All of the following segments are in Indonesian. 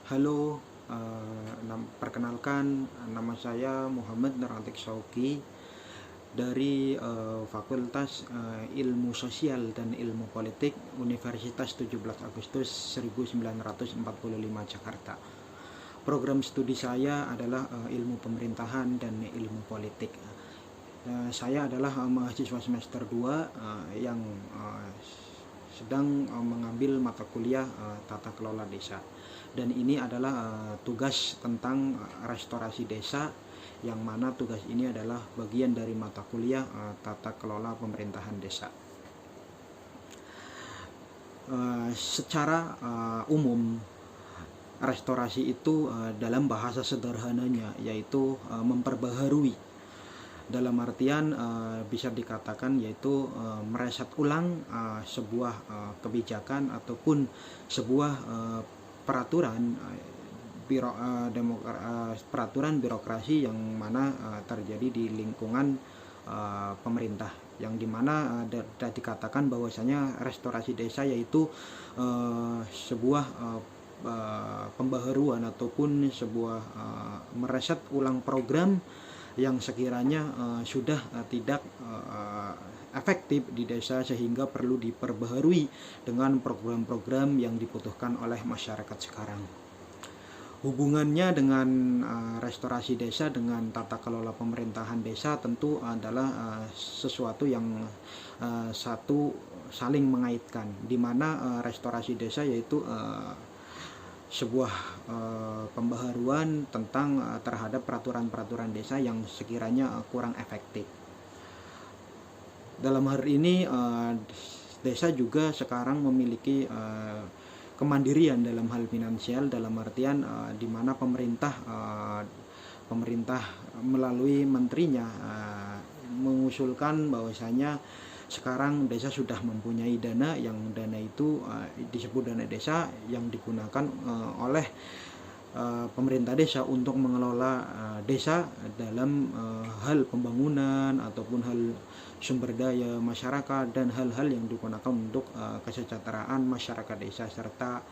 Halo, perkenalkan nama saya Muhammad Nuratik Shauki dari Fakultas Ilmu Sosial dan Ilmu Politik Universitas 17 Agustus 1945 Jakarta. Program studi saya adalah Ilmu Pemerintahan dan Ilmu Politik. Saya adalah mahasiswa semester 2 yang sedang mengambil mata kuliah Tata Kelola Desa. Dan ini adalah tugas tentang restorasi desa, yang mana tugas ini adalah bagian dari mata kuliah Tata Kelola Pemerintahan Desa. Secara umum, restorasi itu dalam bahasa sederhananya yaitu memperbaharui. Dalam artian bisa dikatakan yaitu mereset ulang sebuah kebijakan ataupun sebuah peraturan peraturan birokrasi yang mana terjadi di lingkungan pemerintah, yang dimana dikatakan bahwasanya restorasi desa yaitu sebuah pembaharuan ataupun sebuah mereset ulang program yang sekiranya sudah tidak efektif di desa, sehingga perlu diperbaharui dengan program-program yang dibutuhkan oleh masyarakat sekarang. Hubungannya dengan restorasi desa dengan tata kelola pemerintahan desa tentu adalah sesuatu yang satu saling mengaitkan, di mana restorasi desa yaitu sebuah pembaharuan tentang terhadap peraturan-peraturan desa yang sekiranya kurang efektif. Dalam hal ini desa juga sekarang memiliki kemandirian dalam hal finansial, dalam artian di mana pemerintah melalui menterinya mengusulkan bahwasanya sekarang desa sudah mempunyai dana, yang dana itu disebut dana desa, yang digunakan oleh pemerintah desa untuk mengelola desa dalam hal pembangunan ataupun hal sumber daya masyarakat dan hal-hal yang digunakan untuk kesejahteraan masyarakat desa serta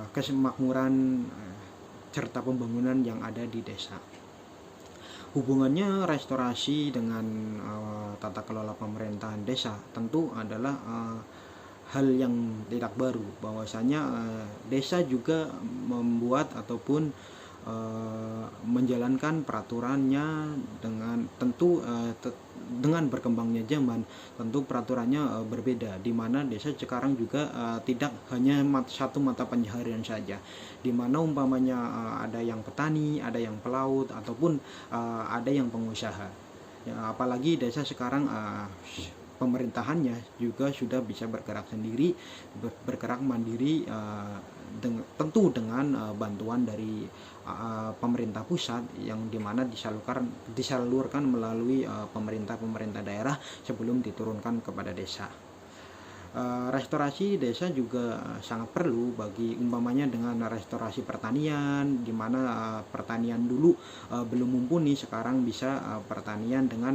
kesemakmuran serta pembangunan yang ada di desa. Hubungannya restorasi dengan tata kelola pemerintahan desa tentu adalah hal yang tidak baru, bahwasanya desa juga membuat ataupun menjalankan peraturannya dengan tentu dengan berkembangnya zaman, tentu peraturannya berbeda, di mana desa sekarang juga tidak hanya satu mata pencaharian saja, di mana umpamanya ada yang petani, ada yang pelaut, ataupun ada yang pengusaha. Ya, apalagi desa sekarang pemerintahannya juga sudah bisa bergerak sendiri, bergerak mandiri, tentu dengan bantuan dari pemerintah pusat, yang dimana disalurkan melalui pemerintah daerah sebelum diturunkan kepada desa. Restorasi desa juga sangat perlu bagi umpamanya dengan restorasi pertanian, di mana pertanian dulu belum mumpuni, sekarang bisa pertanian dengan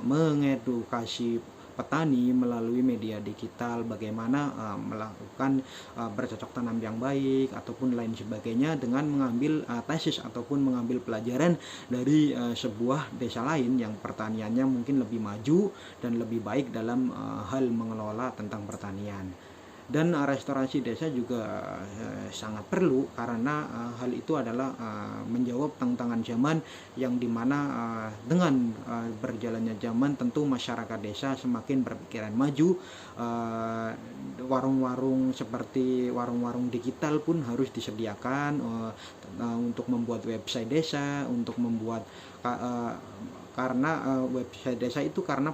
mengedukasi petani melalui media digital, bagaimana melakukan bercocok tanam yang baik ataupun lain sebagainya, dengan mengambil tesis ataupun mengambil pelajaran dari sebuah desa lain yang pertaniannya mungkin lebih maju dan lebih baik dalam hal mengelola tentang pertanian. Dan restorasi desa juga sangat perlu karena hal itu adalah menjawab tantangan zaman, yang dimana dengan berjalannya zaman tentu masyarakat desa semakin berpikiran maju. Warung-warung seperti warung-warung digital pun harus disediakan untuk membuat website desa, untuk membuat karena website desa itu karena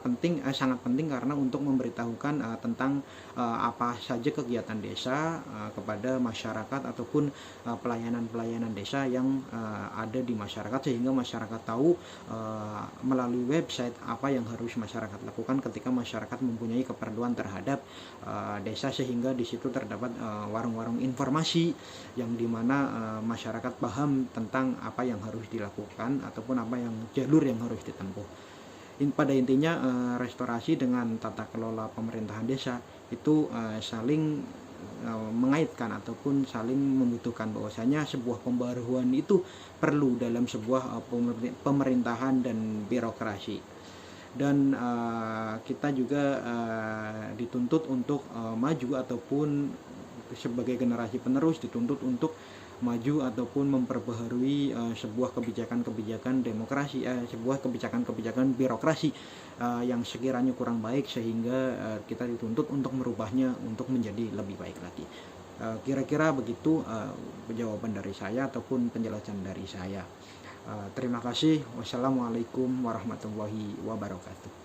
sangat penting karena untuk memberitahukan tentang apa saja kegiatan desa kepada masyarakat ataupun pelayanan-pelayanan desa yang ada di masyarakat, sehingga masyarakat tahu melalui website apa yang harus masyarakat lakukan ketika masyarakat mempunyai keperluan terhadap desa, sehingga di situ terdapat warung-warung informasi yang dimana masyarakat paham tentang apa yang harus dilakukan ataupun apa yang jalur yang harus ditempuh. Pada intinya restorasi dengan tata kelola pemerintahan desa itu saling mengaitkan ataupun saling membutuhkan, bahwasanya sebuah pembaruan itu perlu dalam sebuah pemerintahan dan birokrasi. Dan kita juga dituntut untuk maju, ataupun sebagai generasi penerus dituntut untuk maju ataupun memperbaharui sebuah kebijakan-kebijakan demokrasi, sebuah kebijakan-kebijakan birokrasi yang sekiranya kurang baik, sehingga kita dituntut untuk merubahnya untuk menjadi lebih baik lagi. Kira-kira begitu jawaban dari saya ataupun penjelasan dari saya. Terima kasih. Wassalamualaikum warahmatullahi wabarakatuh.